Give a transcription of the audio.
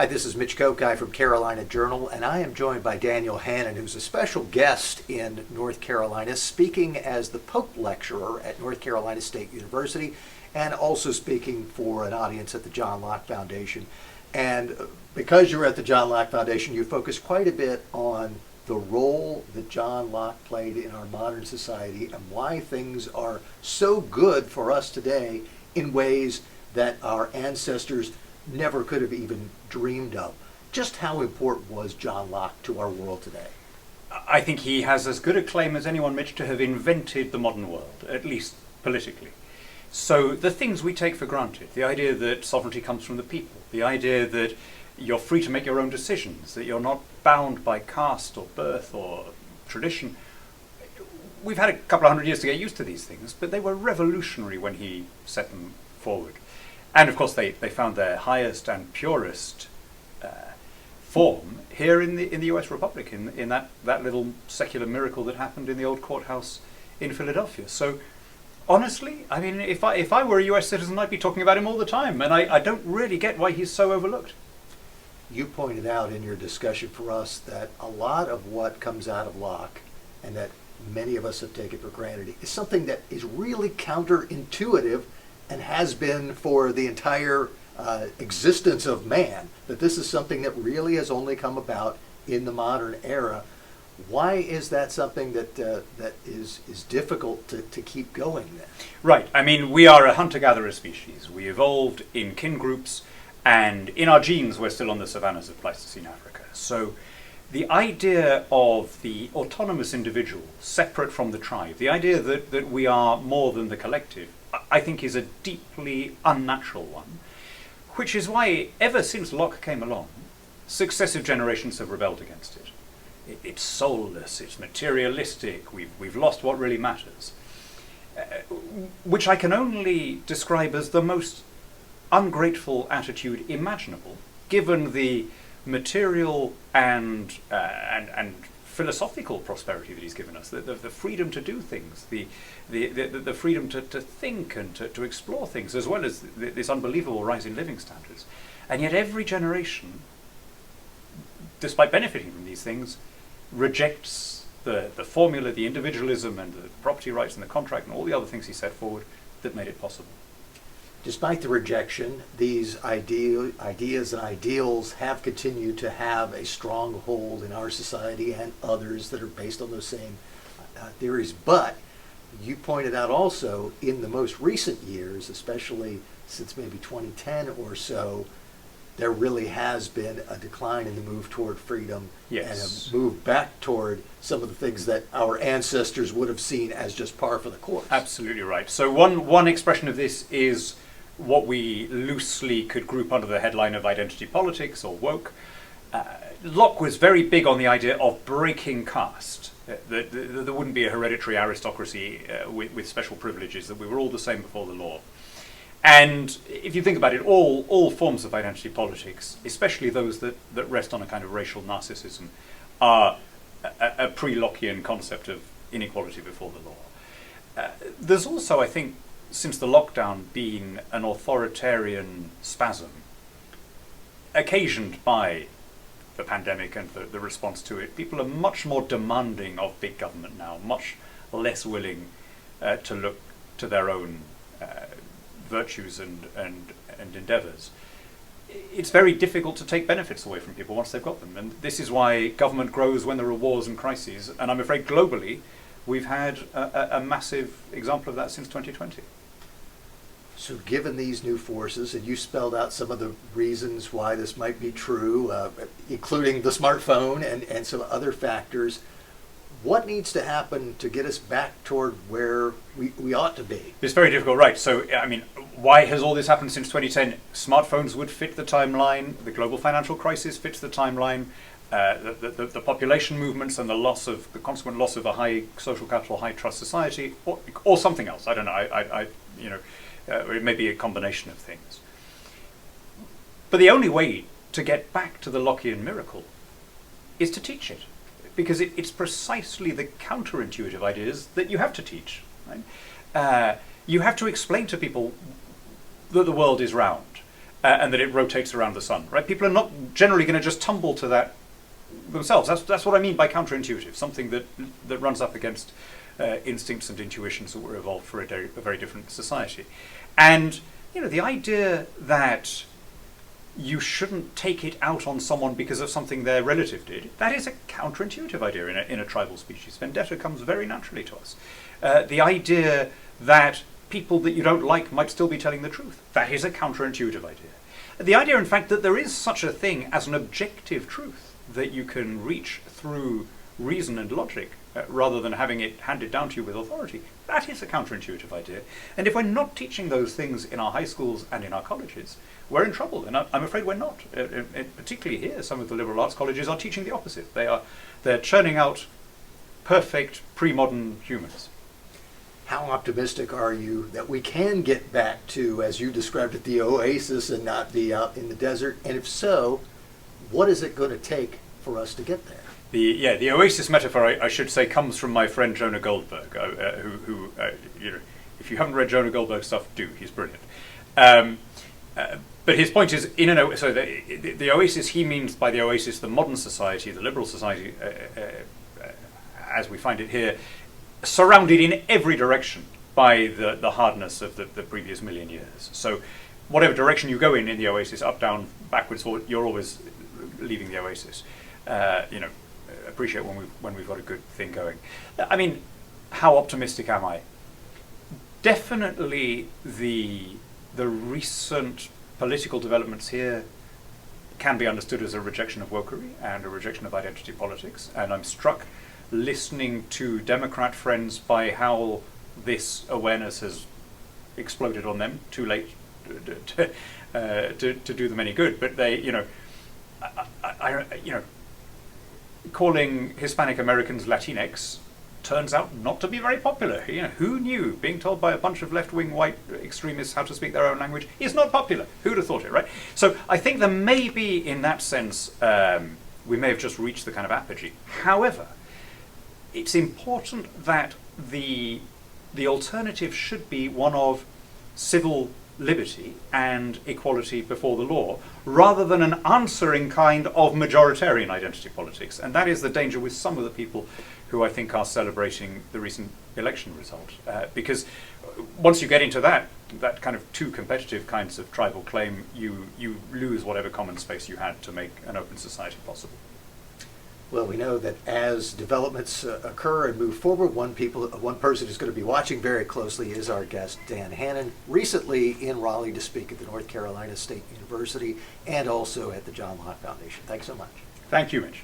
Hi, this is Mitch Kokai from Carolina Journal, and I am joined by Daniel Hannan, who's a special guest in North Carolina, speaking as the Pope Lecturer at North Carolina State University, and also speaking for an audience at the John Locke Foundation. And because you're at the John Locke Foundation, you focus quite a bit on the role that John Locke played in our modern society and why things are so good for us today in ways that our ancestors never could have even dreamed of. Just how important was John Locke to our world today? I think he has as good a claim as anyone, Mitch, to have invented the modern world, at least politically. So the things we take for granted, the idea that sovereignty comes from the people, the idea that you're free to make your own decisions, that you're not bound by caste or birth or tradition. We've had a couple of hundred years to get used to these things, but they were revolutionary when he set them forward. And of course, they found their highest and purest form here in the U.S. Republic, in that little secular miracle that happened in the old courthouse in Philadelphia. So, honestly, I mean, if I were a U.S. citizen, I'd be talking about him all the time, and I don't really get why he's so overlooked. You pointed out in your discussion for us that a lot of what comes out of Locke, and that many of us have taken for granted, is something that is really counterintuitive and has been for the entire existence of man, that this is something that really has only come about in the modern era. Why is that something that is difficult to keep going then? Right. I mean, we are a hunter-gatherer species. We evolved in kin groups, and in our genes we're still on the savannas of Pleistocene Africa. So the idea of the autonomous individual, separate from the tribe, the idea that we are more than the collective, I think is a deeply unnatural one, which is why ever since Locke came along, successive generations have rebelled against it. It's soulless, it's materialistic, we've lost what really matters, which I can only describe as the most ungrateful attitude imaginable, given the material and philosophical prosperity that he's given us, the freedom to do things, the freedom to think and to explore things, as well as this unbelievable rise in living standards. And yet every generation, despite benefiting from these things, rejects the formula, the individualism and the property rights and the contract and all the other things he set forward that made it possible. Despite the rejection, these ideas and ideals have continued to have a strong hold in our society and others that are based on those same theories. But you pointed out also in the most recent years, especially since maybe 2010 or so, there really has been a decline in the move toward freedom. Yes. And a move back toward some of the things that our ancestors would have seen as just par for the course. Absolutely right. So one expression of this is what we loosely could group under the headline of identity politics or woke. Locke was very big on the idea of breaking caste, that there wouldn't be a hereditary aristocracy with special privileges, that we were all the same before the law. And if you think about it, all forms of identity politics, especially those that rest on a kind of racial narcissism, are a pre-Lockean concept of inequality before the law. There's also, I think, since the lockdown, been an authoritarian spasm occasioned by the pandemic and the response to it. People are much more demanding of big government now, much less willing to look to their own virtues and endeavours. It's very difficult to take benefits away from people once they've got them, and this is why government grows when there are wars and crises, and I'm afraid globally we've had a massive example of that since 2020. So given these new forces, and you spelled out some of the reasons why this might be true, including the smartphone and some other factors, what needs to happen to get us back toward where we ought to be? It's very difficult, right? So, I mean, why has all this happened since 2010? Smartphones would fit the timeline, the global financial crisis fits the timeline, the population movements and the consequent loss of a high social capital, high trust society, or something else. I don't know. It may be a combination of things. But the only way to get back to the Lockean miracle is to teach it, because it's precisely the counterintuitive ideas that you have to teach. Right? You have to explain to people that the world is round, and that it rotates around the sun, right? People are not generally going to just tumble to that themselves. That's what I mean by counterintuitive, something that runs up against instincts and intuitions that were evolved for a very different society. And the idea that you shouldn't take it out on someone because of something their relative did, that is a counterintuitive idea in a tribal species. Vendetta comes very naturally to us. The idea that people that you don't like might still be telling the truth, that is a counterintuitive idea. The idea, in fact, that there is such a thing as an objective truth that you can reach through reason and logic, rather than having it handed down to you with authority, that is a counterintuitive idea. And if we're not teaching those things in our high schools and in our colleges, we're in trouble, and I'm afraid we're not. Particularly here, some of the liberal arts colleges are teaching the opposite. They're churning out perfect pre-modern humans. How optimistic are you that we can get back to, as you described it, the oasis and not be out in the desert? And if so, what is it going to take for us to get there? The oasis metaphor, I should say, comes from my friend Jonah Goldberg, who if you haven't read Jonah Goldberg's stuff, do. He's brilliant. But his point is, so the oasis, he means by the oasis the modern society, the liberal society, as we find it here, surrounded in every direction by the hardness of the previous million years. So whatever direction you go in the oasis, up, down, backwards, forward, you're always leaving the oasis. Appreciate when we've got a good thing going. I mean, how optimistic am I? Definitely the recent political developments here can be understood as a rejection of wokery and a rejection of identity politics, and I'm struck listening to Democrat friends by how this awareness has exploded on them too late to do them any good. But they, calling Hispanic Americans Latinx turns out not to be very popular. Who knew? Being told by a bunch of left-wing white extremists how to speak their own language is not popular. Who'd have thought it, right? So I think there may be, in that sense, we may have just reached the kind of apogee. However, it's important that the alternative should be one of civil liberty and equality before the law, rather than an answering kind of majoritarian identity politics. And that is the danger with some of the people who I think are celebrating the recent election result. Because once you get into that kind of two competitive kinds of tribal claim, you lose whatever common space you had to make an open society possible. Well, we know that as developments occur and move forward, one person who's going to be watching very closely is our guest, Dan Hannan, recently in Raleigh to speak at the North Carolina State University and also at the John Locke Foundation. Thanks so much. Thank you, Mitch.